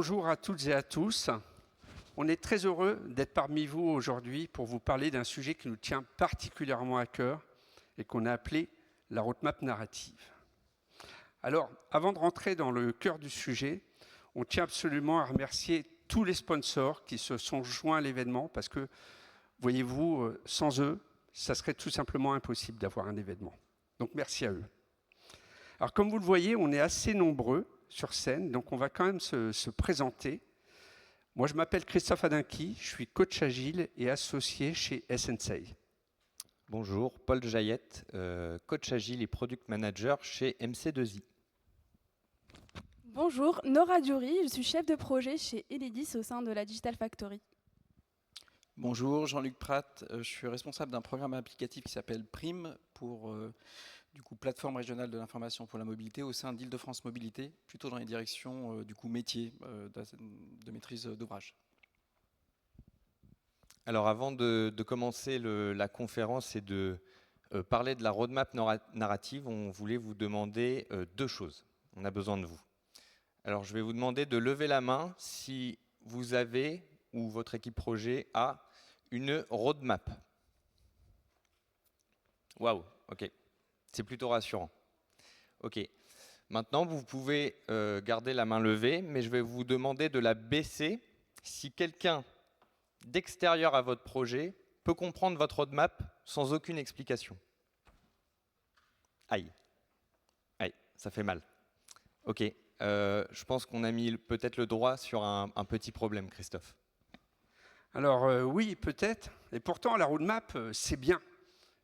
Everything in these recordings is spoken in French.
bonjour à toutes et à tous. On est très heureux d'être parmi vous aujourd'hui pour vous parler d'un sujet qui nous tient particulièrement à cœur et qu'on a appelé la roadmap narrative. Alors, avant de rentrer dans le cœur du sujet, on tient absolument à remercier tous les sponsors qui se sont joints à l'événement parce que, voyez-vous, sans eux, ça serait tout simplement impossible d'avoir un événement. Donc, merci à eux. Alors, comme vous le voyez, on est assez nombreux sur scène, donc on va quand même se présenter. Moi, je m'appelle Christophe Adinky, je suis coach agile et associé chez SNSEI. Bonjour, Paul Jaillette, coach agile et product manager chez MC2I. Bonjour, Nora Djouri, je suis chef de projet chez Enedis au sein de la Digital Factory. Bonjour, Jean-Luc Pratt, je suis responsable d'un programme applicatif qui s'appelle PRIM pour plateforme régionale de l'information pour la mobilité au sein d'Île-de-France Mobilité, plutôt dans les directions métier de maîtrise d'ouvrage. Alors avant de commencer la conférence et de parler de la roadmap narrative, on voulait vous demander deux choses. On a besoin de vous. Alors je vais vous demander de lever la main si vous avez ou votre équipe projet a une roadmap. Waouh, ok. C'est plutôt rassurant. Ok. Maintenant, vous pouvez garder la main levée, mais je vais vous demander de la baisser si quelqu'un d'extérieur à votre projet peut comprendre votre roadmap sans aucune explication. Aïe. Aïe, ça fait mal. Ok. Je pense qu'on a mis peut-être le doigt sur un petit problème, Christophe. Alors oui, peut-être. Et pourtant, la roadmap, c'est bien.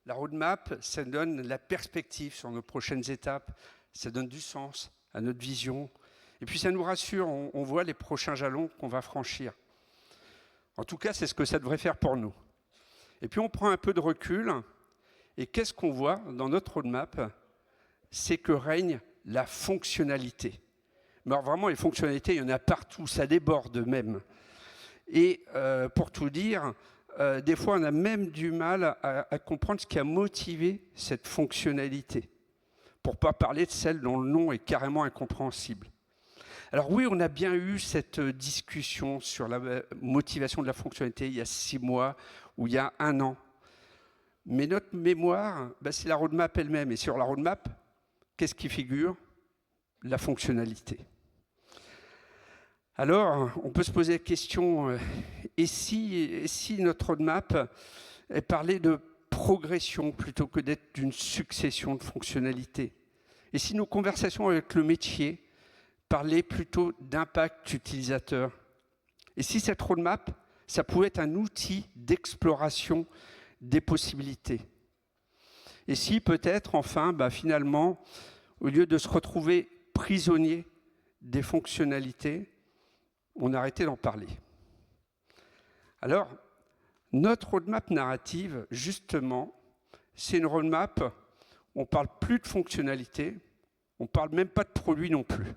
La roadmap, ça donne la perspective sur nos prochaines étapes, ça donne du sens à notre vision. Et puis ça nous rassure, on voit les prochains jalons qu'on va franchir. En tout cas, c'est ce que ça devrait faire pour nous. Et puis on prend un peu de recul, et qu'est-ce qu'on voit dans notre roadmap? C'est que règne la fonctionnalité. Mais alors vraiment, les fonctionnalités, il y en a partout, ça déborde même. Et pour tout dire, des fois, on a même du mal à comprendre ce qui a motivé cette fonctionnalité, pour ne pas parler de celle dont le nom est carrément incompréhensible. Alors oui, on a bien eu cette discussion sur la motivation de la fonctionnalité il y a 6 mois ou il y a 1 an. Mais notre mémoire, c'est la roadmap elle-même. Et sur la roadmap, qu'est-ce qui figure? La fonctionnalité. Alors, on peut se poser la question, et si notre roadmap parlait de progression plutôt que d'être d'une succession de fonctionnalités? Et si nos conversations avec le métier parlaient plutôt d'impact utilisateur? Et si cette roadmap, ça pouvait être un outil d'exploration des possibilités? Et si peut-être, enfin, finalement, au lieu de se retrouver prisonnier des fonctionnalités, on arrêtait d'en parler. Alors, notre roadmap narrative, justement, c'est une roadmap où on ne parle plus de fonctionnalité, on ne parle même pas de produit non plus.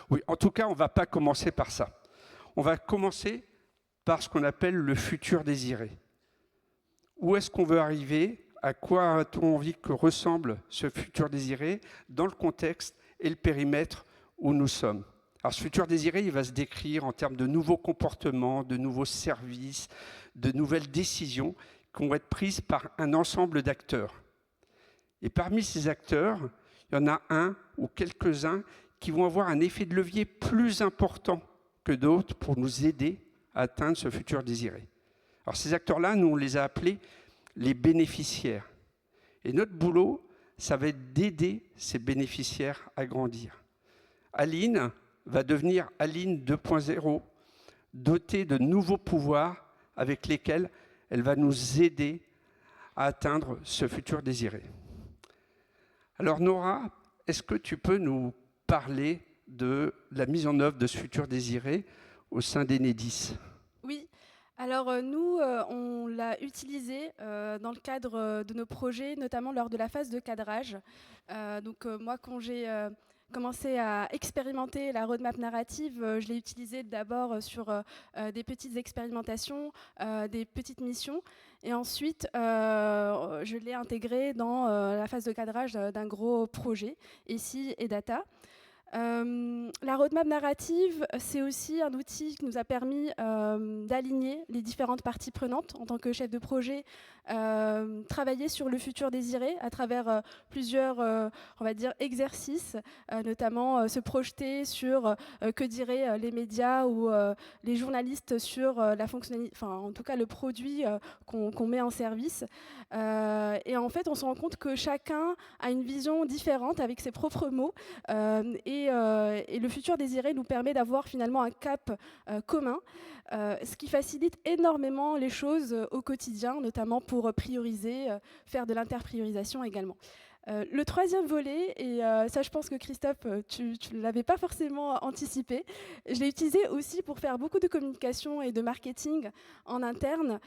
Oui, en tout cas, on ne va pas commencer par ça. On va commencer par ce qu'on appelle le futur désiré. Où est-ce qu'on veut arriver? À quoi a-t-on envie que ressemble ce futur désiré dans le contexte et le périmètre où nous sommes? Alors ce futur désiré, il va se décrire en termes de nouveaux comportements, de nouveaux services, de nouvelles décisions qui vont être prises par un ensemble d'acteurs. Et parmi ces acteurs, il y en a un ou quelques-uns qui vont avoir un effet de levier plus important que d'autres pour nous aider à atteindre ce futur désiré. Alors ces acteurs-là, nous on les a appelés les bénéficiaires. Et notre boulot, ça va être d'aider ces bénéficiaires à grandir. Aline va devenir Aline 2.0, dotée de nouveaux pouvoirs avec lesquels elle va nous aider à atteindre ce futur désiré. Alors Nora, est-ce que tu peux nous parler de la mise en œuvre de ce futur désiré au sein d'Enedis? Oui, alors nous, on l'a utilisé dans le cadre de nos projets, notamment lors de la phase de cadrage. Moi, quand j'ai commencé à expérimenter la roadmap narrative, je l'ai utilisée d'abord sur des petites expérimentations, des petites missions, et ensuite je l'ai intégrée dans la phase de cadrage d'un gros projet, ici et data. La roadmap narrative, c'est aussi un outil qui nous a permis d'aligner les différentes parties prenantes. En tant que chef de projet, travailler sur le futur désiré à travers plusieurs, on va dire, exercices, notamment se projeter sur que diraient les médias ou les journalistes sur la fonctionnalité, enfin en tout cas le produit qu'on met en service. Et en fait, on se rend compte que chacun a une vision différente avec ses propres mots. Et le futur désiré nous permet d'avoir finalement un cap commun, ce qui facilite énormément les choses au quotidien, notamment pour prioriser, faire de l'interpriorisation également. Le troisième volet, et ça je pense que Christophe, tu ne l'avais pas forcément anticipé, je l'ai utilisé aussi pour faire beaucoup de communication et de marketing en interne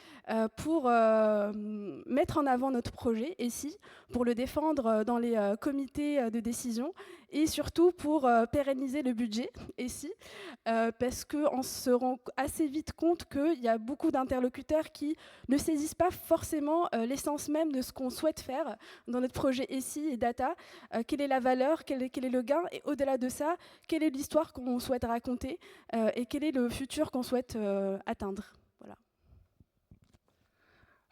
pour mettre en avant notre projet, ESSI, pour le défendre dans les comités de décision et surtout pour pérenniser le budget, ESSI, parce qu'on se rend assez vite compte qu'il y a beaucoup d'interlocuteurs qui ne saisissent pas forcément l'essence même de ce qu'on souhaite faire dans notre projet ESSI et data, quelle est la valeur, quel est le gain, et au-delà de ça, quelle est l'histoire qu'on souhaite raconter et quel est le futur qu'on souhaite atteindre. Voilà.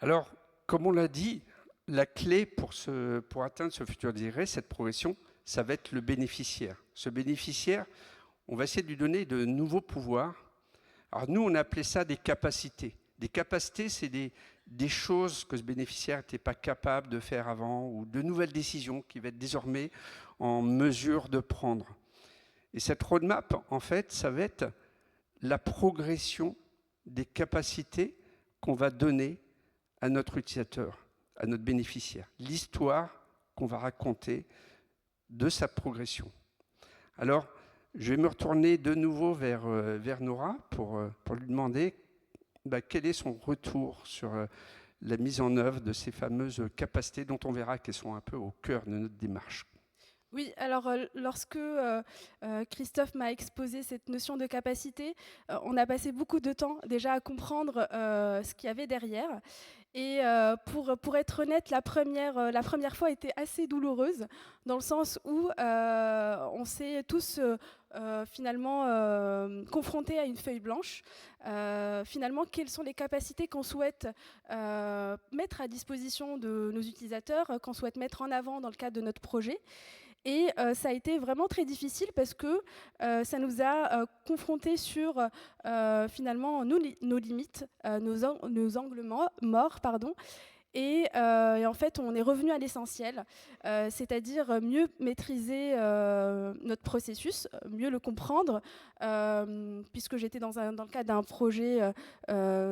Alors, comme on l'a dit, la clé pour atteindre ce futur désiré, cette progression, ça va être le bénéficiaire. Ce bénéficiaire, on va essayer de lui donner de nouveaux pouvoirs. Alors nous, on a appelé ça des capacités. Des capacités, c'est des choses que ce bénéficiaire n'était pas capable de faire avant, ou de nouvelles décisions qu'il va être désormais en mesure de prendre. Et cette roadmap, en fait, ça va être la progression des capacités qu'on va donner à notre utilisateur, à notre bénéficiaire. L'histoire qu'on va raconter de sa progression. Alors, je vais me retourner de nouveau vers Nora pour lui demander quel est son retour sur la mise en œuvre de ces fameuses capacités dont on verra qu'elles sont un peu au cœur de notre démarche. Oui, alors lorsque Christophe m'a exposé cette notion de capacité, on a passé beaucoup de temps déjà à comprendre ce qu'il y avait derrière. Et pour être honnête, la première fois était assez douloureuse, dans le sens où on s'est tous finalement confrontés à une feuille blanche. Finalement, quelles sont les capacités qu'on souhaite mettre à disposition de nos utilisateurs, qu'on souhaite mettre en avant dans le cadre de notre projet. Et ça a été vraiment très difficile parce que ça nous a confrontés sur finalement nos limites, nos angles morts, pardon. Et en fait, on est revenu à l'essentiel, c'est-à-dire mieux maîtriser notre processus, mieux le comprendre, puisque j'étais dans le cadre d'un projet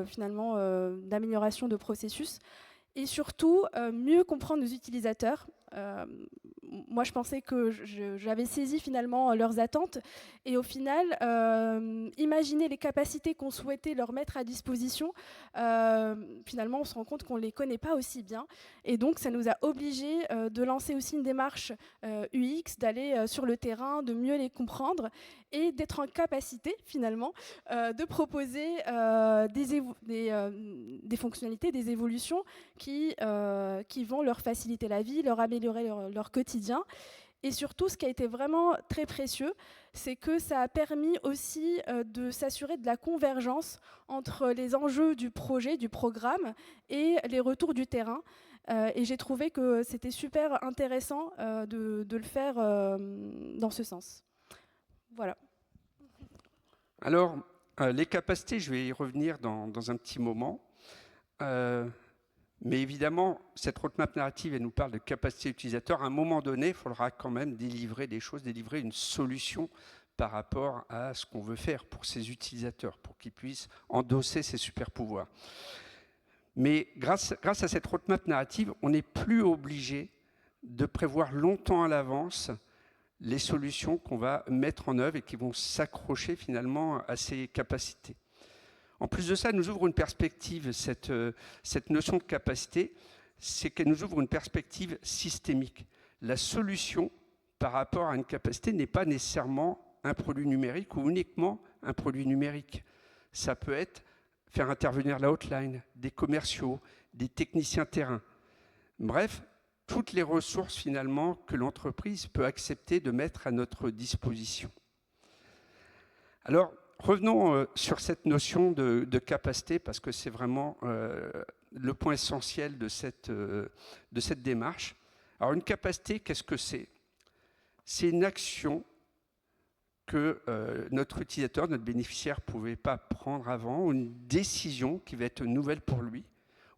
finalement d'amélioration de processus. Et surtout, mieux comprendre nos utilisateurs. Moi, je pensais que j'avais saisi finalement leurs attentes. Et au final, imaginer les capacités qu'on souhaitait leur mettre à disposition, finalement, on se rend compte qu'on ne les connaît pas aussi bien. Et donc, ça nous a obligés de lancer aussi une démarche UX, d'aller sur le terrain, de mieux les comprendre et d'être en capacité, finalement, de proposer des fonctionnalités, des évolutions qui vont leur faciliter la vie, leur améliorer leur quotidien. Et surtout, ce qui a été vraiment très précieux, c'est que ça a permis aussi de s'assurer de la convergence entre les enjeux du projet, du programme et les retours du terrain. Et j'ai trouvé que c'était super intéressant de le faire dans ce sens. Voilà. Alors, les capacités, je vais y revenir dans un petit moment. Mais évidemment, cette roadmap narrative, elle nous parle de capacité utilisateur. À un moment donné, il faudra quand même délivrer des choses, délivrer une solution par rapport à ce qu'on veut faire pour ces utilisateurs, pour qu'ils puissent endosser ces super pouvoirs. Mais grâce à cette roadmap narrative, on n'est plus obligé de prévoir longtemps à l'avance les solutions qu'on va mettre en œuvre et qui vont s'accrocher finalement à ces capacités. En plus de ça, elle nous ouvre une perspective, cette notion de capacité, c'est qu'elle nous ouvre une perspective systémique. La solution par rapport à une capacité n'est pas nécessairement un produit numérique ou uniquement un produit numérique. Ça peut être faire intervenir la hotline, des commerciaux, des techniciens terrain. Bref, toutes les ressources finalement que l'entreprise peut accepter de mettre à notre disposition. Alors, revenons sur cette notion de capacité, parce que c'est vraiment le point essentiel de cette démarche. Alors, une capacité, qu'est-ce que c'est? C'est une action que notre utilisateur, notre bénéficiaire ne pouvait pas prendre avant, ou une décision qui va être nouvelle pour lui,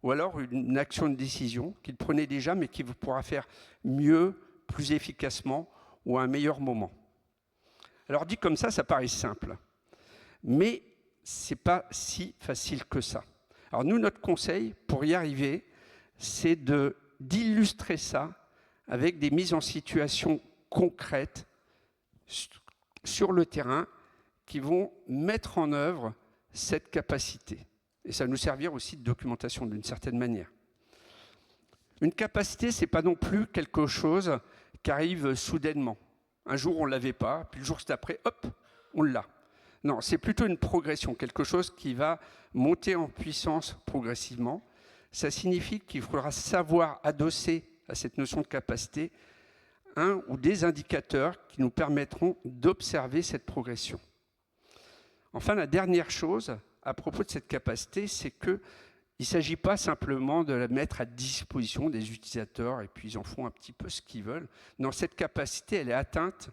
ou alors une action de décision qu'il prenait déjà, mais qu'il pourra faire mieux, plus efficacement, ou à un meilleur moment. Alors dit comme ça paraît simple, mais ce n'est pas si facile que ça. Alors nous, notre conseil, pour y arriver, c'est d'illustrer ça avec des mises en situation concrètes sur le terrain qui vont mettre en œuvre cette capacité. Et ça va nous servir aussi de documentation d'une certaine manière. Une capacité, ce n'est pas non plus quelque chose qui arrive soudainement. Un jour, on ne l'avait pas, puis le jour d'après, hop, on l'a. Non, c'est plutôt une progression, quelque chose qui va monter en puissance progressivement. Ça signifie qu'il faudra savoir adosser à cette notion de capacité un ou des indicateurs qui nous permettront d'observer cette progression. Enfin, la dernière chose à propos de cette capacité, c'est qu'il ne s'agit pas simplement de la mettre à disposition des utilisateurs et puis ils en font un petit peu ce qu'ils veulent. Non, cette capacité, elle est atteinte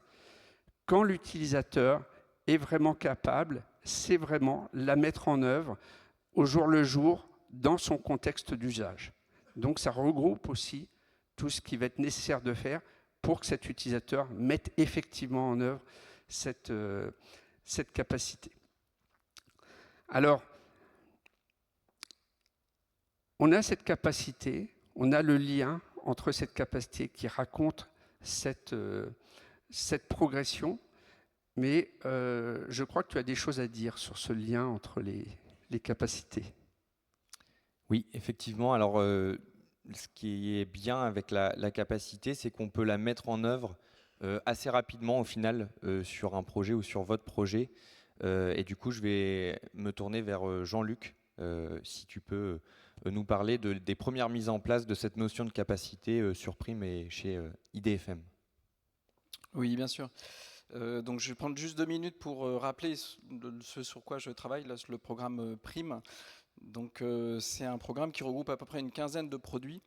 quand l'utilisateur est vraiment capable, c'est vraiment la mettre en œuvre au jour le jour dans son contexte d'usage. Donc ça regroupe aussi tout ce qui va être nécessaire de faire pour que cet utilisateur mette effectivement en œuvre cette capacité. Alors, on a cette capacité, on a le lien entre cette capacité qui raconte cette progression, mais je crois que tu as des choses à dire sur ce lien entre les capacités. Oui, effectivement. Alors, ce qui est bien avec la capacité, c'est qu'on peut la mettre en œuvre assez rapidement au final sur un projet ou sur votre projet. Et du coup, je vais me tourner vers Jean-Luc, si tu peux nous parler des premières mises en place de cette notion de capacité sur Prime et chez IDFM. Oui, bien sûr. Donc je vais prendre juste 2 minutes pour rappeler ce sur quoi je travaille, là, le programme Prime. Donc c'est un programme qui regroupe à peu près une quinzaine de produits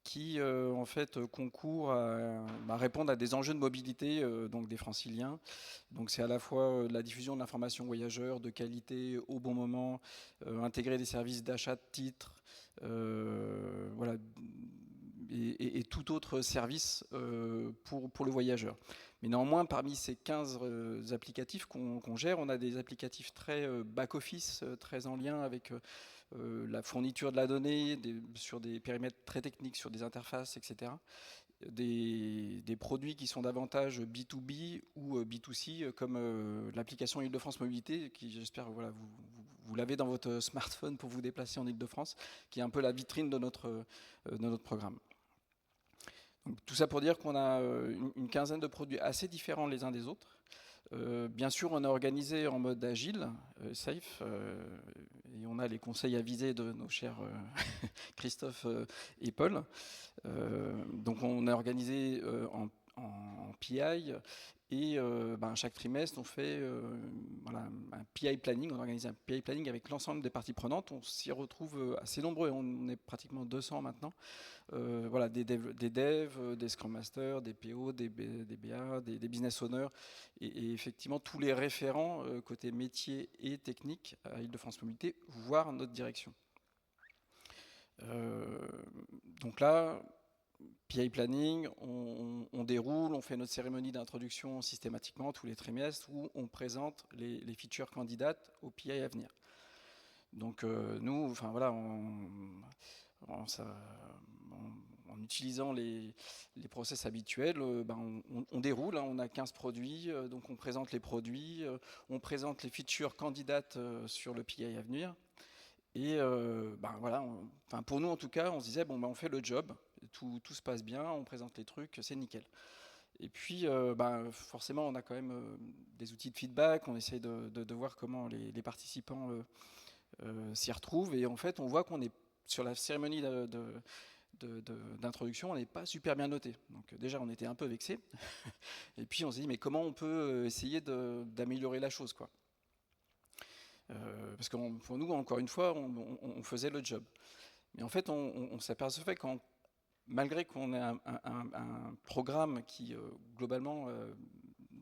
qui en fait concourent à répondre à des enjeux de mobilité donc des franciliens. Donc c'est à la fois la diffusion de l'information voyageur de qualité au bon moment, intégrer des services d'achat de titres, voilà, et tout autre service pour le voyageur. Mais néanmoins, parmi ces 15 applicatifs qu'on gère, on a des applicatifs très back-office, très en lien avec la fourniture de la donnée, sur des périmètres très techniques, sur des interfaces, etc. Des produits qui sont davantage B2B ou B2C, comme l'application Île-de-France Mobilité, qui j'espère voilà, vous l'avez dans votre smartphone pour vous déplacer en Île-de-France, qui est un peu la vitrine de notre programme. Donc, tout ça pour dire qu'on a une quinzaine de produits assez différents les uns des autres. Bien sûr, on est organisé en mode agile, safe, et on a les conseils avisés de nos chers Christophe et Paul. Donc on est organisé en PI et chaque trimestre on fait voilà, un PI planning, on organise un PI planning avec l'ensemble des parties prenantes. On s'y retrouve assez nombreux, on est pratiquement 200 maintenant. Voilà, des devs, des Scrum Masters, des PO, des BA, des Business Owners et effectivement tous les référents côté métier et technique à Île-de-France Mobilité, voire notre direction. Donc là, PI Planning, on déroule, on fait notre cérémonie d'introduction systématiquement tous les trimestres où on présente les features candidates au PI à venir. Donc nous, enfin voilà, en utilisant les process habituels, on déroule, hein, on a 15 produits, donc on présente les produits, on présente les features candidates sur le PI à venir. Et voilà, pour nous en tout cas, on se disait, on fait le job, tout se passe bien, on présente les trucs, c'est nickel. Et puis forcément, on a quand même des outils de feedback, on essaie de voir comment les participants s'y retrouvent. Et en fait, on voit qu'on est sur la cérémonie d'introduction, on n'est pas super bien noté. Donc déjà, on était un peu vexés. Et puis, on s'est dit, mais comment on peut essayer d'améliorer la chose, quoi. Parce que pour nous, encore une fois, on faisait le job. Mais en fait, on s'apercevait malgré qu'on ait un programme qui, globalement,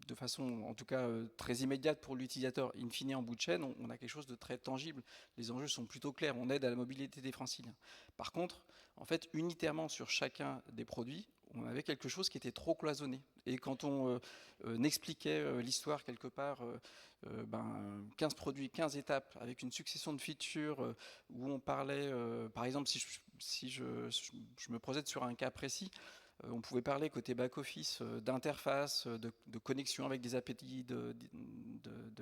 de façon en tout cas très immédiate pour l'utilisateur, in fine en bout de chaîne, on a quelque chose de très tangible. Les enjeux sont plutôt clairs, on aide à la mobilité des franciliens. Par contre, en fait, unitairement sur chacun des produits, on avait quelque chose qui était trop cloisonné. Et quand on expliquait l'histoire quelque part, 15 produits, 15 étapes, avec une succession de features où on parlait, par exemple, si je me projette sur un cas précis, on pouvait parler côté back-office d'interface, de connexion avec des API de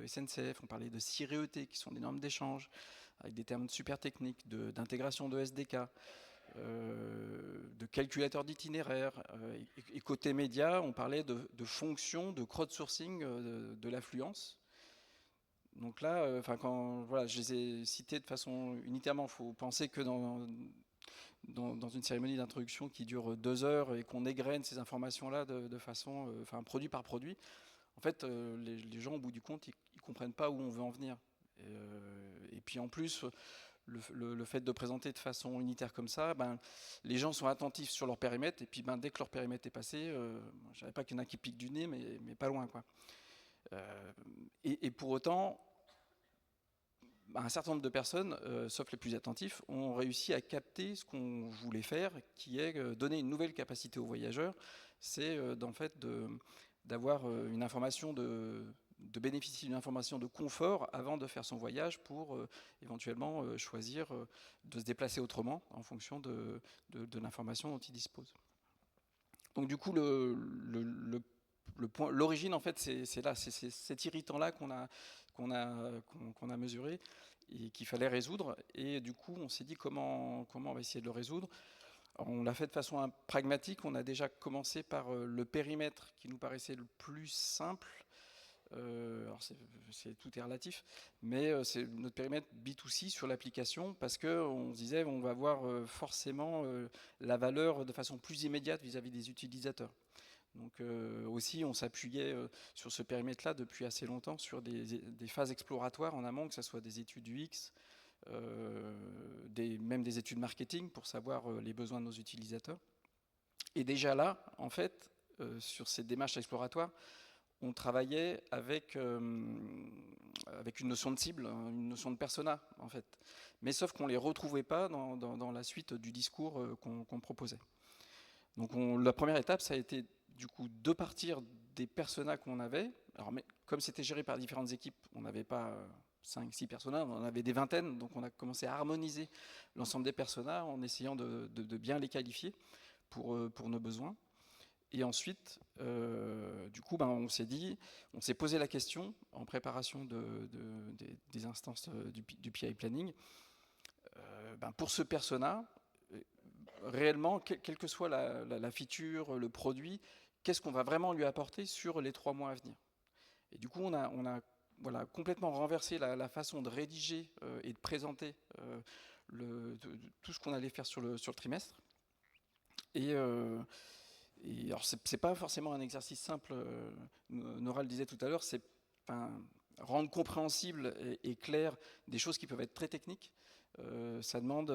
SNCF, on parlait de CIRET, qui sont des normes d'échange, avec des termes super techniques, d'intégration de SDK, de calculateurs d'itinéraire. Et côté média, on parlait de fonctions de crowdsourcing de l'affluence. Donc là, quand je les ai cités de façon unitairement, il faut penser que dans une cérémonie d'introduction qui dure 2 heures et qu'on égrène ces informations-là de façon, produit par produit, en fait, les gens, au bout du compte, ils ne comprennent pas où on veut en venir. Et puis en plus, le fait de présenter de façon unitaire comme ça, les gens sont attentifs sur leur périmètre, et puis dès que leur périmètre est passé, je ne dirais pas qu'il y en a qui piquent du nez, mais pas loin, quoi. Et pour autant, un certain nombre de personnes, sauf les plus attentifs, ont réussi à capter ce qu'on voulait faire, qui est donner une nouvelle capacité aux voyageurs. C'est en fait d'avoir une information de bénéficier d'une information de confort avant de faire son voyage pour éventuellement choisir de se déplacer autrement en fonction de l'information dont il dispose. Donc du coup, l'origine, en fait, c'est là, c'est cet irritant-là qu'on a mesuré et qu'il fallait résoudre. Et du coup, on s'est dit comment on va essayer de le résoudre. Alors, on l'a fait de façon pragmatique. On a déjà commencé par le périmètre qui nous paraissait le plus simple. Alors tout est relatif, mais c'est notre périmètre B2C sur l'application, parce qu'on se disait on va voir forcément la valeur de façon plus immédiate vis-à-vis des utilisateurs. Donc aussi, on s'appuyait sur ce périmètre-là depuis assez longtemps sur des phases exploratoires en amont, que ce soit des études UX, même des études marketing pour savoir les besoins de nos utilisateurs. Et déjà là, en fait, sur ces démarches exploratoires, on travaillait avec une notion de cible, une notion de persona, en fait. Mais sauf qu'on ne les retrouvait pas dans la suite du discours qu'on proposait. Donc la première étape, ça a été du coup de partir des personas qu'on avait. Alors, mais comme c'était géré par différentes équipes, on n'avait pas 5-6 personas, on en avait des vingtaines, donc on a commencé à harmoniser l'ensemble des personas en essayant de bien les qualifier pour nos besoins. Et ensuite, du coup, on s'est posé la question en préparation des instances du PI Planning, pour ce persona, réellement, quelle que soit la feature, le produit, qu'est-ce qu'on va vraiment lui apporter sur les 3 mois à venir. Et du coup, on a complètement renversé la façon de rédiger et de présenter tout ce qu'on allait faire sur le trimestre. Et alors, c'est pas forcément un exercice simple. Nora le disait tout à l'heure, c'est rendre compréhensible et clair des choses qui peuvent être très techniques. Ça demande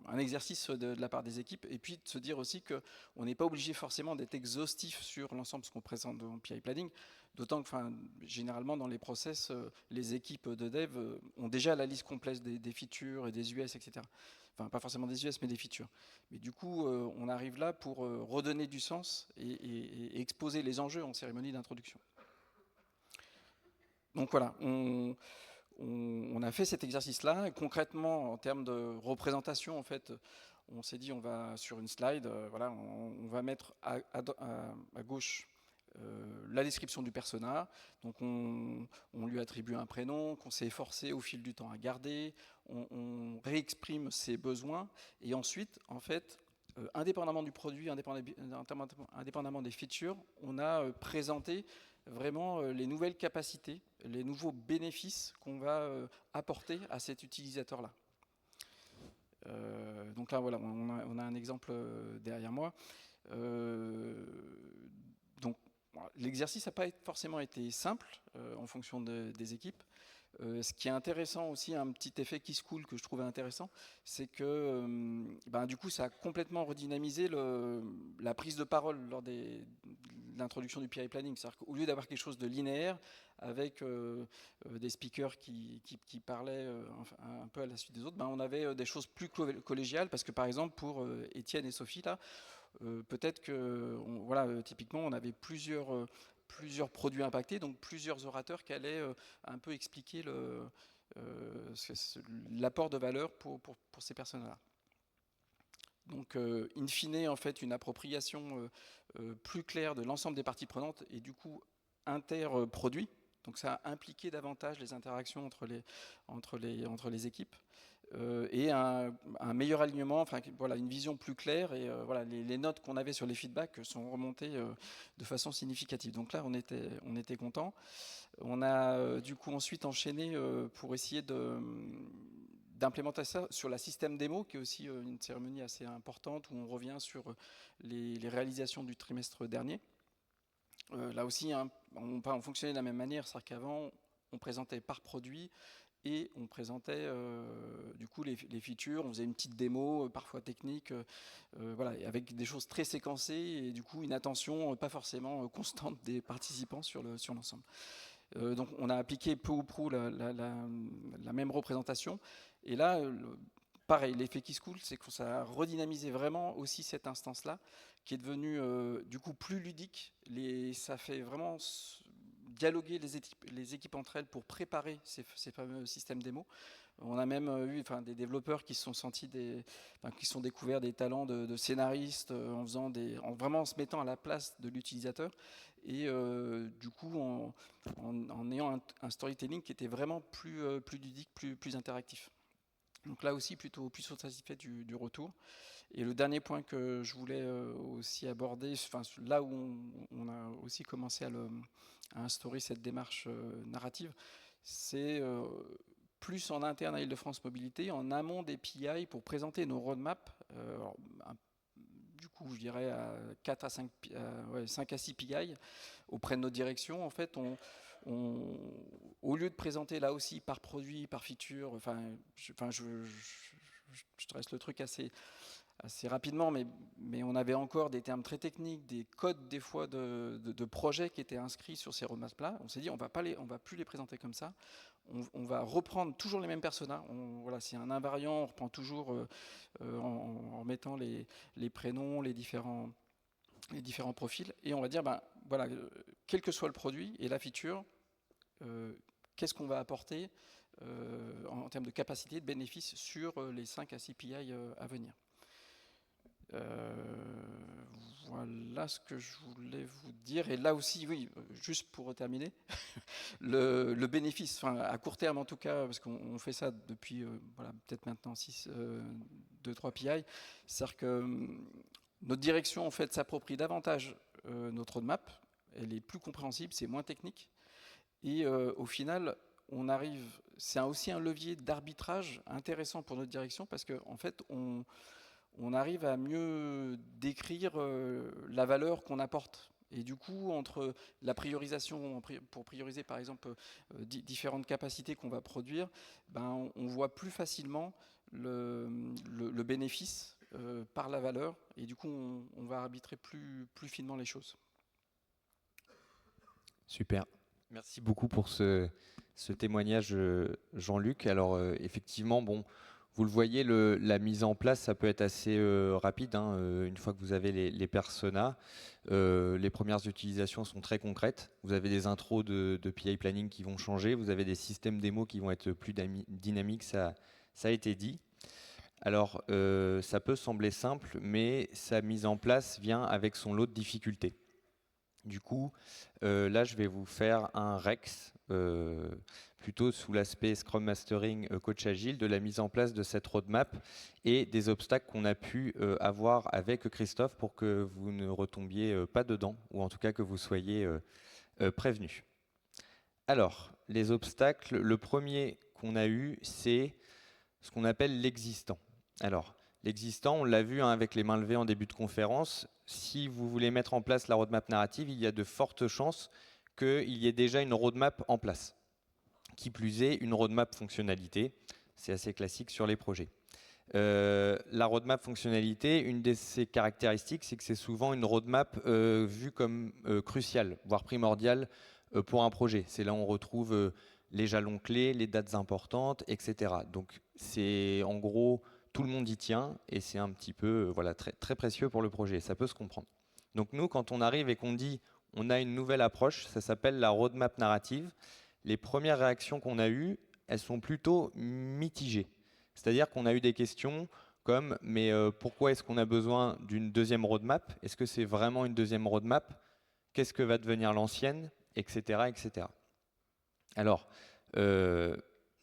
un exercice de la part des équipes, et puis de se dire aussi qu'on n'est pas obligé forcément d'être exhaustif sur l'ensemble de ce qu'on présente dans le PI Planning, d'autant que généralement dans les process, les équipes de dev ont déjà la liste complète des features et des US, etc. Enfin, pas forcément des US, mais des features. Mais du coup, on arrive là pour redonner du sens et exposer les enjeux en cérémonie d'introduction. Donc voilà, on a fait cet exercice-là, et concrètement, en termes de représentation, en fait, on s'est dit, on va sur une slide, on va mettre à gauche la description du persona. Donc on lui attribue un prénom qu'on s'est efforcé au fil du temps à garder, on réexprime ses besoins, et ensuite, en fait, indépendamment du produit, indépendamment des features, on a présenté vraiment les nouvelles capacités, les nouveaux bénéfices qu'on va apporter à cet utilisateur-là. Donc là, voilà, on a un exemple derrière moi. Donc, l'exercice n'a pas forcément été simple en fonction des équipes. Ce qui est intéressant aussi, un petit effet qui se coule que je trouvais intéressant, c'est que du coup ça a complètement redynamisé la prise de parole lors de l'introduction du PI planning. C'est-à-dire qu'au lieu d'avoir quelque chose de linéaire avec des speakers qui parlaient un peu à la suite des autres, on avait des choses plus collégiales, parce que par exemple pour Étienne et Sophie là, peut-être que typiquement on avait plusieurs produits impactés, donc plusieurs orateurs qui allaient un peu expliquer l'apport de valeur pour ces personnes-là. Donc, in fine, en fait, une appropriation plus claire de l'ensemble des parties prenantes et du coup inter-produits. Donc, ça a impliqué davantage les interactions entre les équipes. Et un meilleur alignement, enfin voilà, une vision plus claire, et voilà, les notes qu'on avait sur les feedbacks sont remontées de façon significative. Donc là, on était content. On a du coup ensuite enchaîné pour essayer d'implémenter ça sur la système démo, qui est aussi une cérémonie assez importante où on revient sur les réalisations du trimestre dernier. Là aussi, on fonctionnait de la même manière, c'est-à-dire qu'avant, on présentait par produit. Et on présentait du coup les features, on faisait une petite démo, parfois technique, voilà, avec des choses très séquencées et du coup une attention pas forcément constante des participants sur l'ensemble. Donc on a appliqué peu ou prou la même représentation. Et là, pareil, l'effet qui se coule, c'est que ça a redynamisé vraiment aussi cette instance-là, qui est devenue du coup plus ludique. Ça fait vraiment dialoguer les équipes entre elles pour préparer ces fameux systèmes démo. On a même eu des développeurs qui se sont sentis qui sont découverts des talents de scénaristes en vraiment se mettant à la place de l'utilisateur, et du coup en ayant un storytelling qui était vraiment plus ludique, plus interactif. Donc là aussi plutôt satisfait du retour. Et le dernier point que je voulais aussi aborder, là où on a aussi commencé à instaurer cette démarche narrative, c'est plus en interne à Île-de-France Mobilité, en amont des PI, pour présenter nos roadmaps. Du coup, je dirais à 5 à 6 PI auprès de notre direction. En fait, au lieu de présenter là aussi par produit, par feature, je trace le truc assez rapidement, mais on avait encore des termes très techniques, des codes des fois de projets qui étaient inscrits sur ces roadmaps-là. On s'est dit, on va plus les présenter comme ça. On va reprendre toujours les mêmes personas. Voilà, s'il y a un invariant, on reprend toujours en mettant les prénoms, les différents profils, et on va dire, voilà, quel que soit le produit et la feature, qu'est-ce qu'on va apporter en termes de capacité, de bénéfices sur les 5 à 6 PI à venir. Voilà ce que je voulais vous dire. Et là aussi, oui, juste pour terminer, le bénéfice, à court terme en tout cas, parce qu'on fait ça depuis peut-être maintenant 2-3 PI, c'est-à-dire que notre direction en fait s'approprie davantage notre roadmap, elle est plus compréhensible, c'est moins technique, et au final, c'est aussi un levier d'arbitrage intéressant pour notre direction, parce qu'en fait, on arrive à mieux décrire la valeur qu'on apporte. Et du coup, entre la priorisation, pour prioriser par exemple différentes capacités qu'on va produire, on voit plus facilement le bénéfice par la valeur, et du coup, on va arbitrer plus finement les choses. Super. Merci beaucoup pour ce témoignage, Jean-Luc. Alors, effectivement, vous le voyez, la mise en place, ça peut être assez rapide. Une fois que vous avez les personas, les premières utilisations sont très concrètes. Vous avez des intros de PI planning qui vont changer. Vous avez des systèmes démo qui vont être plus dynamiques, ça a été dit. Alors, ça peut sembler simple, mais sa mise en place vient avec son lot de difficultés. Du coup, là, je vais vous faire un Rex, plutôt sous l'aspect Scrum Mastering, Coach Agile, de la mise en place de cette roadmap et des obstacles qu'on a pu avoir avec Christophe pour que vous ne retombiez pas dedans, ou en tout cas que vous soyez prévenus. Alors, les obstacles, le premier qu'on a eu, c'est ce qu'on appelle l'existant. Alors, l'existant, on l'a vu avec les mains levées en début de conférence, si vous voulez mettre en place la roadmap narrative, il y a de fortes chances qu'il y ait déjà une roadmap en place. Qui plus est, une roadmap fonctionnalité, c'est assez classique sur les projets. La roadmap fonctionnalité, une de ses caractéristiques, c'est que c'est souvent une roadmap vue comme cruciale, voire primordiale pour un projet. C'est là où on retrouve les jalons clés, les dates importantes, etc. Donc c'est en gros, tout le monde y tient et c'est un petit peu voilà, très, très précieux pour le projet. Ça peut se comprendre. Donc nous, quand on arrive et qu'on dit on a une nouvelle approche, ça s'appelle la roadmap narrative. Les premières réactions qu'on a eues, elles sont plutôt mitigées. C'est-à-dire qu'on a eu des questions comme mais pourquoi est-ce qu'on a besoin d'une deuxième roadmap? Est-ce que c'est vraiment une deuxième roadmap? Qu'est-ce que va devenir l'ancienne? Etc. etc. Alors,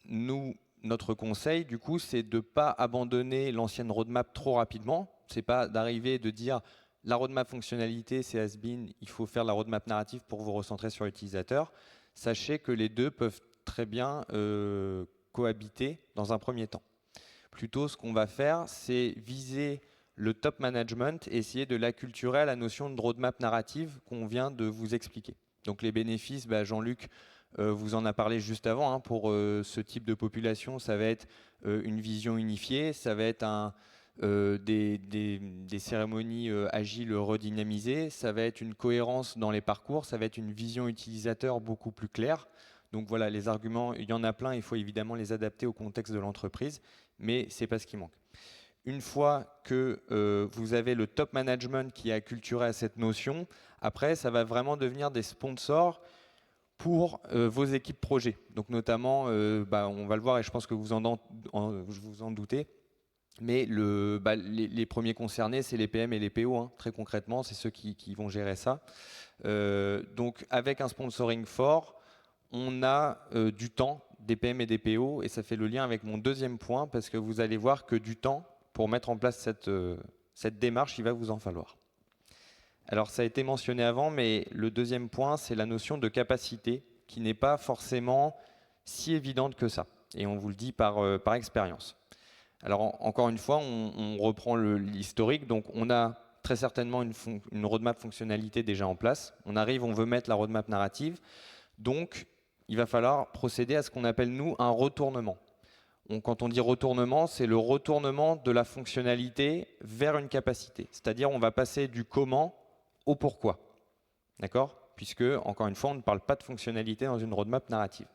nous, notre conseil, du coup, c'est de ne pas abandonner l'ancienne roadmap trop rapidement. Ce n'est pas d'arriver et de dire la roadmap fonctionnalité, c'est has-been, il faut faire la roadmap narrative pour vous recentrer sur l'utilisateur. Sachez que les deux peuvent très bien cohabiter dans un premier temps. Plutôt, ce qu'on va faire, c'est viser le top management et essayer de l'acculturer à la notion de roadmap narrative qu'on vient de vous expliquer. Donc les bénéfices, Jean-Luc vous en a parlé juste avant, hein, pour ce type de population, ça va être une vision unifiée, ça va être des cérémonies agiles redynamisées, ça va être une cohérence dans les parcours, ça va être une vision utilisateur beaucoup plus claire. Donc voilà, les arguments, il y en a plein, il faut évidemment les adapter au contexte de l'entreprise, mais ce n'est pas ce qui manque. Une fois que vous avez le top management qui est acculturé à cette notion, après, ça va vraiment devenir des sponsors pour vos équipes projets. Donc notamment, on va le voir et je pense que vous en doutez, mais les premiers concernés, c'est les PM et les PO, hein, très concrètement, c'est ceux qui vont gérer ça. Donc avec un sponsoring fort, on a du temps, des PM et des PO, et ça fait le lien avec mon deuxième point, parce que vous allez voir que du temps, pour mettre en place cette démarche, il va vous en falloir. Alors ça a été mentionné avant, mais le deuxième point, c'est la notion de capacité, qui n'est pas forcément si évidente que ça. Et on vous le dit par expérience. Alors encore une fois, on reprend l'historique. Donc on a très certainement une roadmap fonctionnalité déjà en place. On arrive, on veut mettre la roadmap narrative. Donc il va falloir procéder à ce qu'on appelle, nous, un retournement. Quand on dit retournement, c'est le retournement de la fonctionnalité vers une capacité. C'est-à-dire on va passer du comment au pourquoi. D'accord? Puisque, encore une fois, on ne parle pas de fonctionnalité dans une roadmap narrative.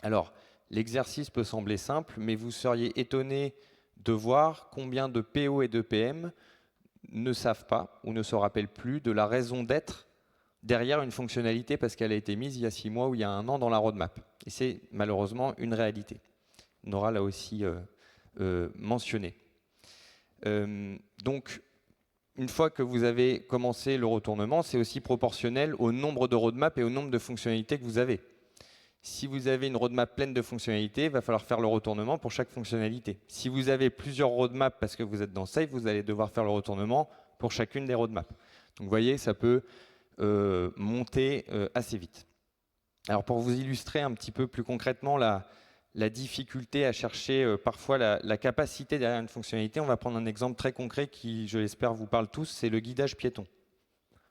Alors, l'exercice peut sembler simple, mais vous seriez étonné de voir combien de PO et de PM ne savent pas ou ne se rappellent plus de la raison d'être derrière une fonctionnalité parce qu'elle a été mise il y a 6 mois ou il y a 1 an dans la roadmap. Et c'est malheureusement une réalité. Nora l'a aussi mentionné. Donc, une fois que vous avez commencé le retournement, c'est aussi proportionnel au nombre de roadmaps et au nombre de fonctionnalités que vous avez. Si vous avez une roadmap pleine de fonctionnalités, il va falloir faire le retournement pour chaque fonctionnalité. Si vous avez plusieurs roadmaps parce que vous êtes dans Safe, vous allez devoir faire le retournement pour chacune des roadmaps. Donc vous voyez, ça peut monter assez vite. Alors pour vous illustrer un petit peu plus concrètement la difficulté à chercher parfois la capacité derrière une fonctionnalité, on va prendre un exemple très concret qui, je l'espère, vous parle tous, c'est le guidage piéton.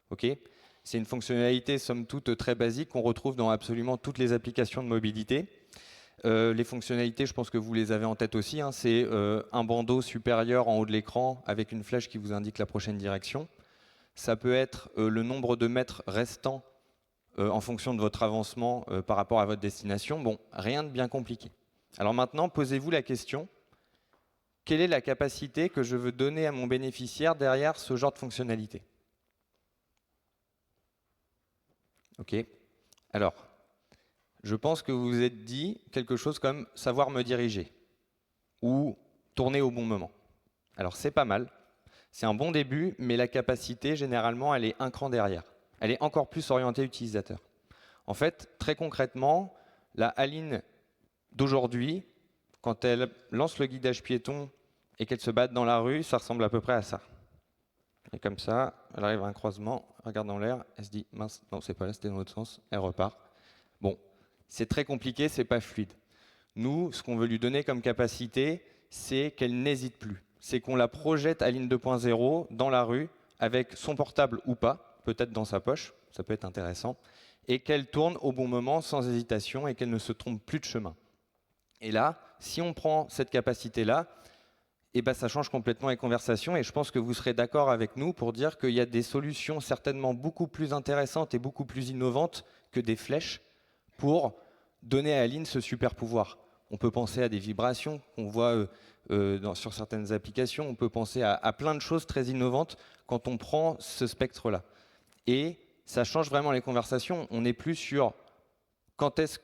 Okay, c'est une fonctionnalité, somme toute, très basique qu'on retrouve dans absolument toutes les applications de mobilité. Les fonctionnalités, je pense que vous les avez en tête aussi, hein, c'est un bandeau supérieur en haut de l'écran avec une flèche qui vous indique la prochaine direction. Ça peut être le nombre de mètres restants en fonction de votre avancement par rapport à votre destination. Bon, rien de bien compliqué. Alors maintenant, posez-vous la question, quelle est la capacité que je veux donner à mon bénéficiaire derrière ce genre de fonctionnalité? Ok. Alors, je pense que vous vous êtes dit quelque chose comme savoir me diriger ou tourner au bon moment. Alors, c'est pas mal. C'est un bon début, mais la capacité, généralement, elle est un cran derrière. Elle est encore plus orientée utilisateur. En fait, très concrètement, la Aline d'aujourd'hui, quand elle lance le guidage piéton et qu'elle se batte dans la rue, ça ressemble à peu près à ça. Et comme ça, elle arrive à un croisement, elle regarde dans l'air, elle se dit « mince, non, c'est pas là, c'était dans l'autre sens », elle repart. Bon, c'est très compliqué, c'est pas fluide. Nous, ce qu'on veut lui donner comme capacité, c'est qu'elle n'hésite plus. C'est qu'on la projette à Lean 2.0 dans la rue, avec son portable ou pas, peut-être dans sa poche, ça peut être intéressant, et qu'elle tourne au bon moment sans hésitation et qu'elle ne se trompe plus de chemin. Et là, si on prend cette capacité-là, eh ben, ça change complètement les conversations et je pense que vous serez d'accord avec nous pour dire qu'il y a des solutions certainement beaucoup plus intéressantes et beaucoup plus innovantes que des flèches pour donner à Lean ce super pouvoir. On peut penser à des vibrations qu'on voit sur certaines applications, on peut penser à plein de choses très innovantes quand on prend ce spectre-là. Et ça change vraiment les conversations. On n'est plus sur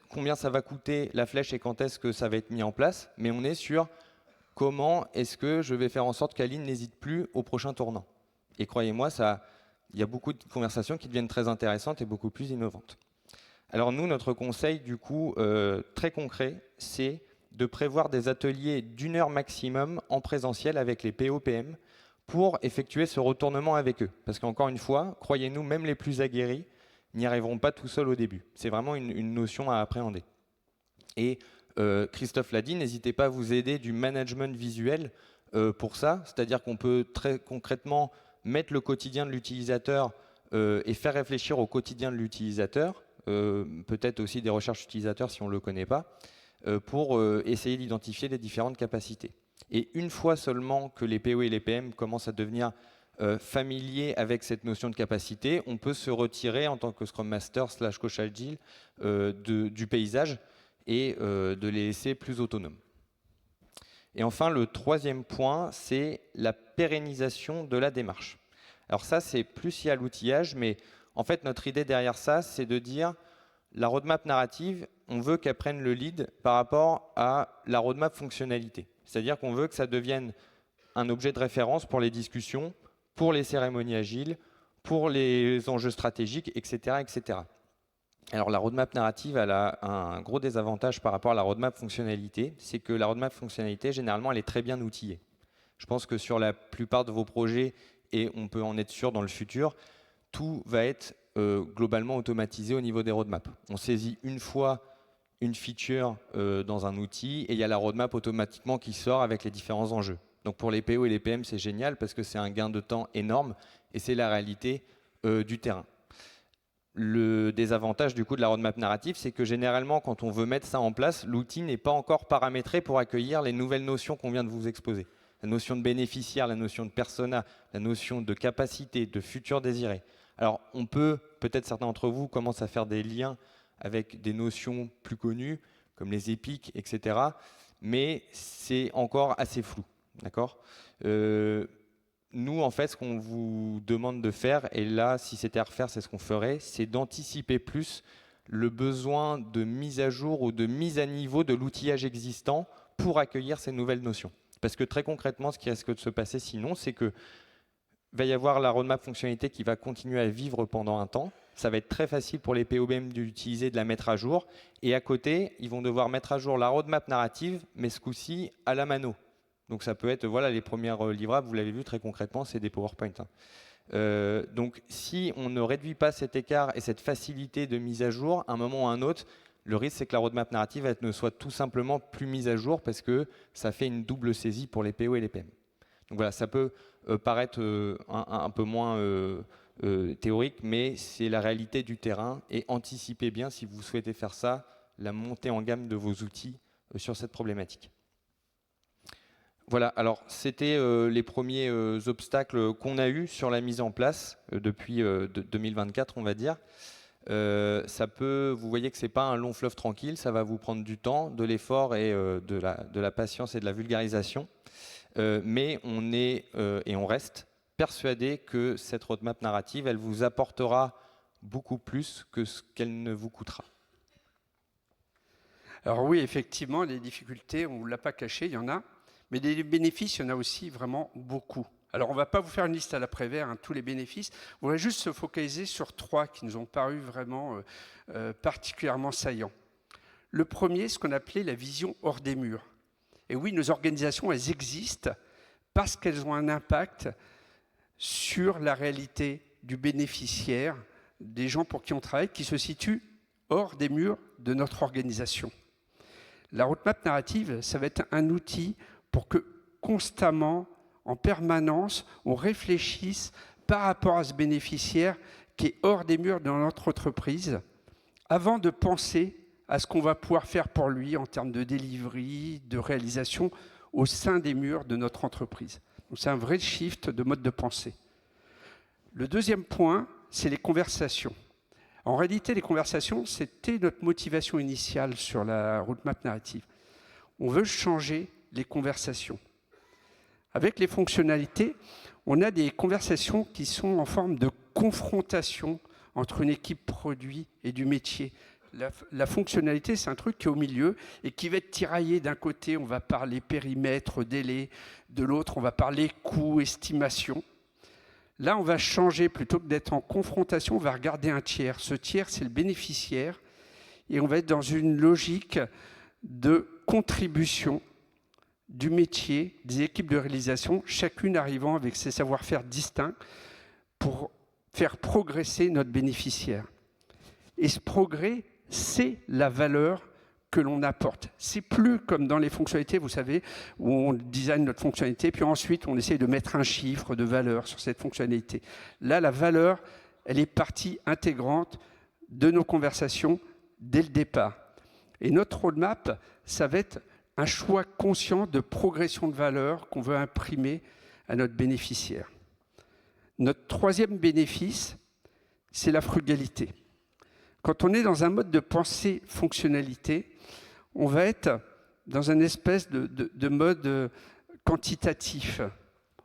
combien ça va coûter la flèche et quand est-ce que ça va être mis en place, mais on est sur comment est-ce que je vais faire en sorte qu'Aline n'hésite plus au prochain tournant. Et croyez-moi, il y a beaucoup de conversations qui deviennent très intéressantes et beaucoup plus innovantes. Alors nous, notre conseil, du coup, très concret, c'est de prévoir des ateliers d'1 heure maximum en présentiel avec les PO-PM pour effectuer ce retournement avec eux. Parce qu'encore une fois, croyez-nous, même les plus aguerris n'y arriveront pas tout seuls au début. C'est vraiment une notion à appréhender. Et Christophe l'a dit, n'hésitez pas à vous aider du management visuel pour ça. C'est-à-dire qu'on peut très concrètement mettre le quotidien de l'utilisateur et faire réfléchir au quotidien de l'utilisateur, peut-être aussi des recherches utilisateurs si on ne le connaît pas, pour essayer d'identifier les différentes capacités. Et une fois seulement que les PO et les PM commencent à devenir familiers avec cette notion de capacité, on peut se retirer en tant que Scrum Master / Coach Agile du paysage et de les laisser plus autonomes. Et enfin, le troisième point, c'est la pérennisation de la démarche. Alors ça, c'est plus lié à l'outillage, mais en fait, notre idée derrière ça, c'est de dire la roadmap narrative, on veut qu'elle prenne le lead par rapport à la roadmap fonctionnalité. C'est-à-dire qu'on veut que ça devienne un objet de référence pour les discussions, pour les cérémonies agiles, pour les enjeux stratégiques, etc., etc. Alors la roadmap narrative, elle a un gros désavantage par rapport à la roadmap fonctionnalité, c'est que la roadmap fonctionnalité, généralement, elle est très bien outillée. Je pense que sur la plupart de vos projets, et on peut en être sûr dans le futur, tout va être globalement automatisé au niveau des roadmaps. On saisit une fois une feature dans un outil et il y a la roadmap automatiquement qui sort avec les différents enjeux. Donc pour les PO et les PM, c'est génial parce que c'est un gain de temps énorme et c'est la réalité du terrain. Le désavantage du coup de la roadmap narrative, c'est que généralement, quand on veut mettre ça en place, l'outil n'est pas encore paramétré pour accueillir les nouvelles notions qu'on vient de vous exposer. La notion de bénéficiaire, la notion de persona, la notion de capacité, de futur désiré. Alors, on peut, peut-être certains d'entre vous commencent à faire des liens avec des notions plus connues, comme les épiques, etc. Mais c'est encore assez flou. D'accord ? Nous, en fait, ce qu'on vous demande de faire, et là, si c'était à refaire, c'est ce qu'on ferait, c'est d'anticiper plus le besoin de mise à jour ou de mise à niveau de l'outillage existant pour accueillir ces nouvelles notions. Parce que très concrètement, ce qui risque de se passer sinon, c'est qu'il va y avoir la roadmap fonctionnalité qui va continuer à vivre pendant un temps. Ça va être très facile pour les POBM d'utiliser, de la mettre à jour. Et à côté, ils vont devoir mettre à jour la roadmap narrative, mais ce coup-ci à la mano. Donc ça peut être, voilà, les premières livrables, vous l'avez vu très concrètement, c'est des PowerPoint. Donc si on ne réduit pas cet écart et cette facilité de mise à jour, à un moment ou à un autre, le risque c'est que la roadmap narrative elle, ne soit tout simplement plus mise à jour parce que ça fait une double saisie pour les PO et les PM. Donc voilà, ça peut paraître un peu moins théorique, mais c'est la réalité du terrain et anticipez bien si vous souhaitez faire ça, la montée en gamme de vos outils sur cette problématique. Voilà, alors c'était les premiers obstacles qu'on a eus sur la mise en place depuis 2024, on va dire. Vous voyez que ce n'est pas un long fleuve tranquille, ça va vous prendre du temps, de l'effort et de la patience et de la vulgarisation. Mais on est et on reste persuadé que cette roadmap narrative, elle vous apportera beaucoup plus que ce qu'elle ne vous coûtera. Alors oui, effectivement, les difficultés, on ne vous l'a pas caché, il y en a. Mais des bénéfices, il y en a aussi vraiment beaucoup. Alors, on ne va pas vous faire une liste à l'après-vert, tous les bénéfices. On va juste se focaliser sur 3 qui nous ont paru vraiment particulièrement saillants. Le premier, ce qu'on appelait la vision hors des murs. Et oui, nos organisations, elles existent parce qu'elles ont un impact sur la réalité du bénéficiaire, des gens pour qui on travaille, qui se situent hors des murs de notre organisation. La roadmap narrative, ça va être un outil pour que constamment, en permanence, on réfléchisse par rapport à ce bénéficiaire qui est hors des murs de notre entreprise, avant de penser à ce qu'on va pouvoir faire pour lui en termes de delivery, de réalisation au sein des murs de notre entreprise. Donc c'est un vrai shift de mode de pensée. Le deuxième point, c'est les conversations. En réalité, les conversations, c'était notre motivation initiale sur la roadmap narrative. On veut changer les conversations. Avec les fonctionnalités, on a des conversations qui sont en forme de confrontation entre une équipe produit et du métier. La fonctionnalité, c'est un truc qui est au milieu et qui va être tiraillé. D'un côté, on va parler périmètre, délai, de l'autre, on va parler coût, estimation. Là, on va changer, plutôt que d'être en confrontation, on va regarder un tiers. Ce tiers, c'est le bénéficiaire et on va être dans une logique de contribution du métier, des équipes de réalisation, chacune arrivant avec ses savoir-faire distincts pour faire progresser notre bénéficiaire. Et ce progrès, c'est la valeur que l'on apporte. C'est plus comme dans les fonctionnalités, vous savez, où on design notre fonctionnalité, puis ensuite on essaie de mettre un chiffre de valeur sur cette fonctionnalité. Là, la valeur, elle est partie intégrante de nos conversations dès le départ. Et notre roadmap, ça va être un choix conscient de progression de valeur qu'on veut imprimer à notre bénéficiaire. Notre troisième bénéfice, c'est la frugalité. Quand on est dans un mode de pensée fonctionnalité, on va être dans une espèce de mode quantitatif.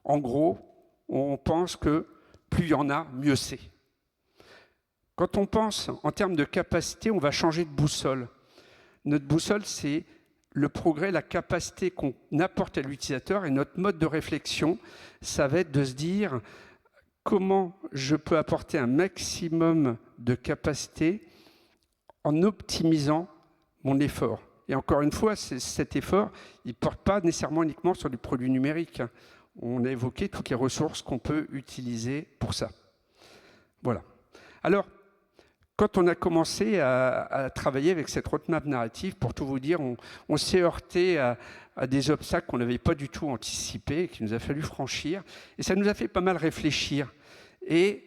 En gros, on pense que plus il y en a, mieux c'est. Quand on pense en termes de capacité, on va changer de boussole. Notre boussole, c'est le progrès, la capacité qu'on apporte à l'utilisateur, et notre mode de réflexion, ça va être de se dire comment je peux apporter un maximum de capacité en optimisant mon effort. Et encore une fois, cet effort, il ne porte pas nécessairement uniquement sur du produit numérique. On a évoqué toutes les ressources qu'on peut utiliser pour ça. Voilà. Alors, quand on a commencé à travailler avec cette roadmap narrative, pour tout vous dire, on s'est heurté à des obstacles qu'on n'avait pas du tout anticipés et qu'il nous a fallu franchir. Et ça nous a fait pas mal réfléchir. Et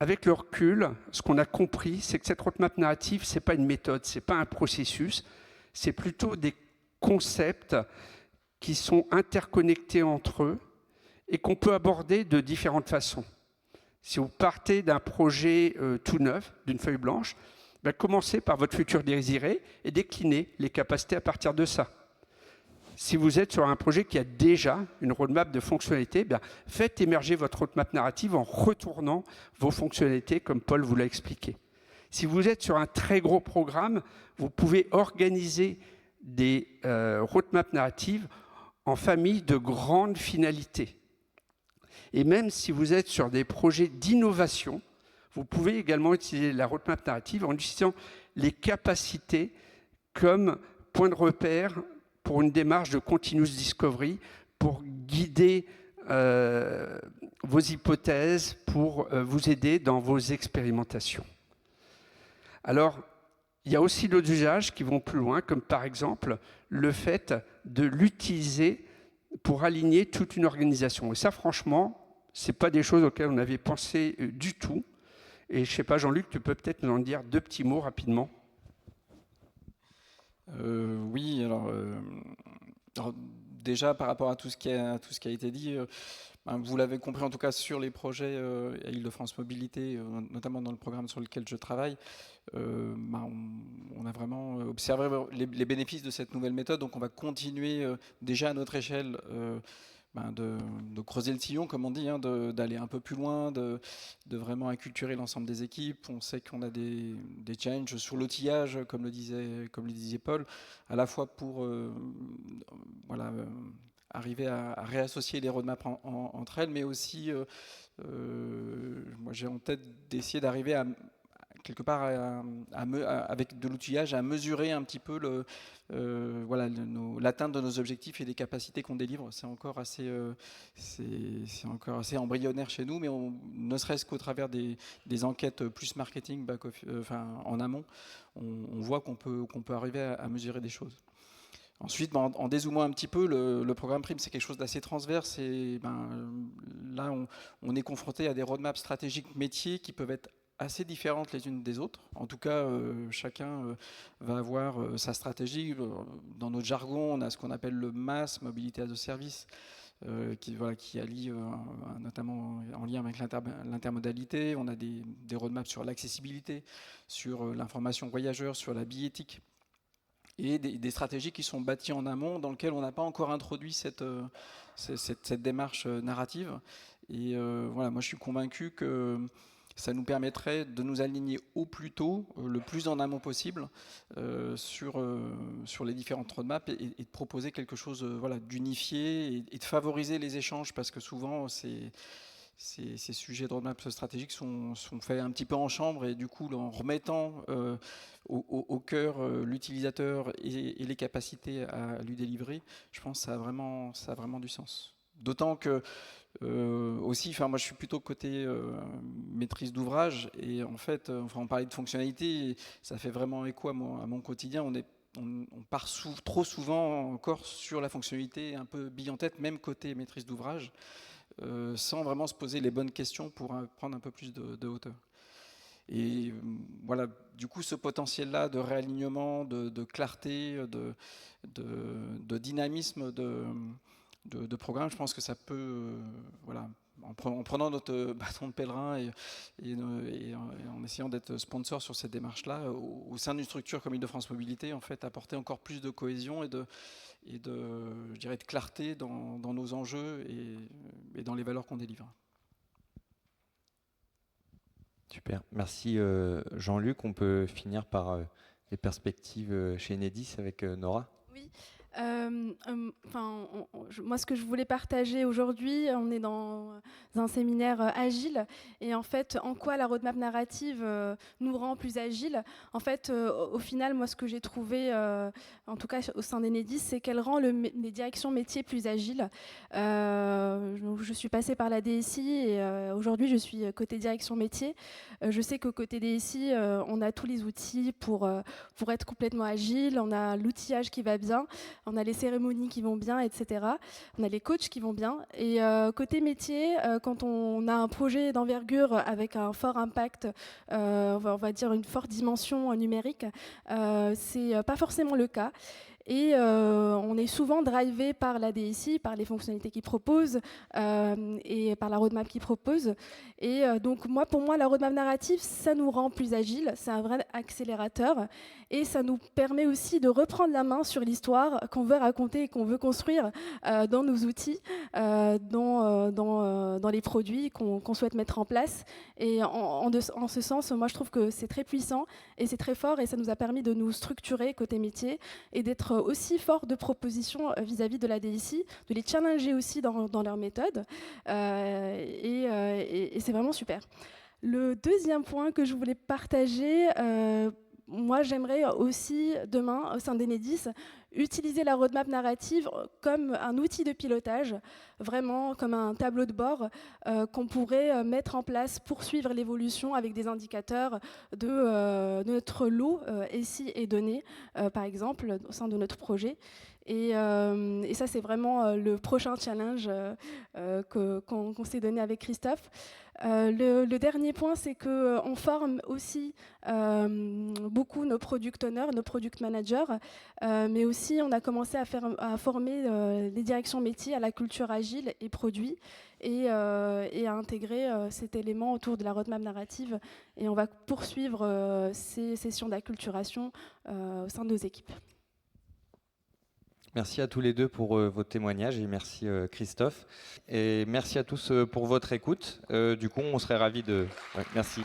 avec le recul, ce qu'on a compris, c'est que cette roadmap narrative, ce n'est pas une méthode, ce n'est pas un processus, c'est plutôt des concepts qui sont interconnectés entre eux et qu'on peut aborder de différentes façons. Si vous partez d'un projet tout neuf, d'une feuille blanche, commencez par votre futur désiré et déclinez les capacités à partir de ça. Si vous êtes sur un projet qui a déjà une roadmap de fonctionnalités, faites émerger votre roadmap narrative en retournant vos fonctionnalités, comme Paul vous l'a expliqué. Si vous êtes sur un très gros programme, vous pouvez organiser des roadmaps narratives en famille de grandes finalités. Et même si vous êtes sur des projets d'innovation, vous pouvez également utiliser la roadmap narrative en utilisant les capacités comme point de repère pour une démarche de continuous discovery, pour guider vos hypothèses, pour vous aider dans vos expérimentations. Alors, il y a aussi d'autres usages qui vont plus loin, comme par exemple le fait de l'utiliser pour aligner toute une organisation. Et ça, franchement, ce n'est pas des choses auxquelles on avait pensé du tout. Et je ne sais pas, Jean-Luc, tu peux peut-être nous en dire deux petits mots rapidement. Oui, alors déjà par rapport à tout ce qui a été dit, vous l'avez compris en tout cas sur les projets à Île-de-France Mobilité, notamment dans le programme sur lequel je travaille, on a vraiment observé les bénéfices de cette nouvelle méthode, donc on va continuer déjà à notre échelle de creuser le sillon, comme on dit, d'aller un peu plus loin, de vraiment acculturer l'ensemble des équipes. On sait qu'on a des challenges sur l'outillage, comme le disait Paul, à la fois pour arriver à réassocier les roadmaps entre elles, mais aussi, moi j'ai en tête d'essayer d'arriver à quelque part avec de l'outillage à mesurer un petit peu l'atteinte de nos objectifs et des capacités qu'on délivre. C'est encore assez embryonnaire chez nous, mais ne serait-ce qu'au travers des enquêtes plus marketing en amont, on voit qu'on peut arriver à mesurer des choses. Ensuite, en dézoomant un petit peu, le programme PRIME, c'est quelque chose d'assez transverse. Et là, on est confronté à des roadmaps stratégiques métiers qui peuvent être assez différentes les unes des autres. En tout cas, chacun va avoir sa stratégie. Dans notre jargon, on a ce qu'on appelle le MAS, Mobilité as a Service, qui allie notamment en lien avec l'intermodalité. On a des roadmaps sur l'accessibilité, sur l'information voyageur, sur la billettique, et des stratégies qui sont bâties en amont, dans lesquelles on n'a pas encore introduit cette démarche narrative. Et voilà, moi je suis convaincu que ça nous permettrait de nous aligner au plus tôt, le plus en amont possible, sur les différentes roadmaps, et de proposer quelque chose d'unifié, et de favoriser les échanges, parce que souvent ces sujets de roadmap stratégiques sont faits un petit peu en chambre, et du coup, en remettant au cœur l'utilisateur et les capacités à lui délivrer, je pense que ça a vraiment du sens. D'autant que aussi, moi je suis plutôt côté maîtrise d'ouvrage, et en fait, on parlait de fonctionnalité, ça fait vraiment écho à mon quotidien. On part trop souvent encore sur la fonctionnalité un peu bille en tête, même côté maîtrise d'ouvrage, sans vraiment se poser les bonnes questions pour prendre un peu plus de hauteur. Et voilà, du coup, ce potentiel-là de réalignement, de clarté, de dynamisme de programme, je pense que ça peut, en prenant notre bâton de pèlerin et en essayant d'être sponsor sur cette démarche-là, au sein d'une structure comme Île-de-France Mobilité, en fait, apporter encore plus de cohésion et je dirais, de clarté dans nos enjeux et dans les valeurs qu'on délivre. Super, merci Jean-Luc. On peut finir par les perspectives chez Enedis avec Nora. Oui. Moi, ce que je voulais partager aujourd'hui, on est dans un séminaire agile, et en fait, en quoi la roadmap narrative nous rend plus agile. En fait, au final, moi, ce que j'ai trouvé, en tout cas au sein d'Enedis, c'est qu'elle rend les directions métiers plus agiles. Je suis passée par la DSI, et aujourd'hui, je suis côté direction métier. Je sais qu'au côté DSI, on a tous les outils pour être complètement agile. On a l'outillage qui va bien. On a les cérémonies qui vont bien, etc. On a les coachs qui vont bien. Et côté métier, quand on a un projet d'envergure avec un fort impact, on va dire une forte dimension numérique, c'est pas forcément le cas. Et on est souvent drivé par la DSI, par les fonctionnalités qu'ils proposent et par la roadmap qu'ils proposent. Et donc pour moi, la roadmap narrative, ça nous rend plus agiles, c'est un vrai accélérateur, et ça nous permet aussi de reprendre la main sur l'histoire qu'on veut raconter et qu'on veut construire dans nos outils, dans les produits qu'on souhaite mettre en place. Et en ce sens, moi je trouve que c'est très puissant et c'est très fort, et ça nous a permis de nous structurer côté métier et d'être aussi fort de propositions vis-à-vis de la DSI, de les challenger aussi dans leur méthode, et c'est vraiment super. Le deuxième point que je voulais partager, moi j'aimerais aussi demain au sein d'Enedis utiliser la roadmap narrative comme un outil de pilotage, vraiment comme un tableau de bord qu'on pourrait mettre en place pour suivre l'évolution avec des indicateurs de notre lot SI et données, par exemple, au sein de notre projet. Et ça, c'est vraiment le prochain challenge qu'on s'est donné avec Christophe. Le dernier point, c'est qu'on forme aussi beaucoup nos product owners, nos product managers, mais aussi on a commencé à former les directions métiers à la culture agile et produit, et à intégrer cet élément autour de la roadmap narrative. Et on va poursuivre ces sessions d'acculturation au sein de nos équipes. Merci à tous les deux pour vos témoignages, et merci Christophe. Et merci à tous pour votre écoute. Du coup, on serait ravis de... Ouais, merci.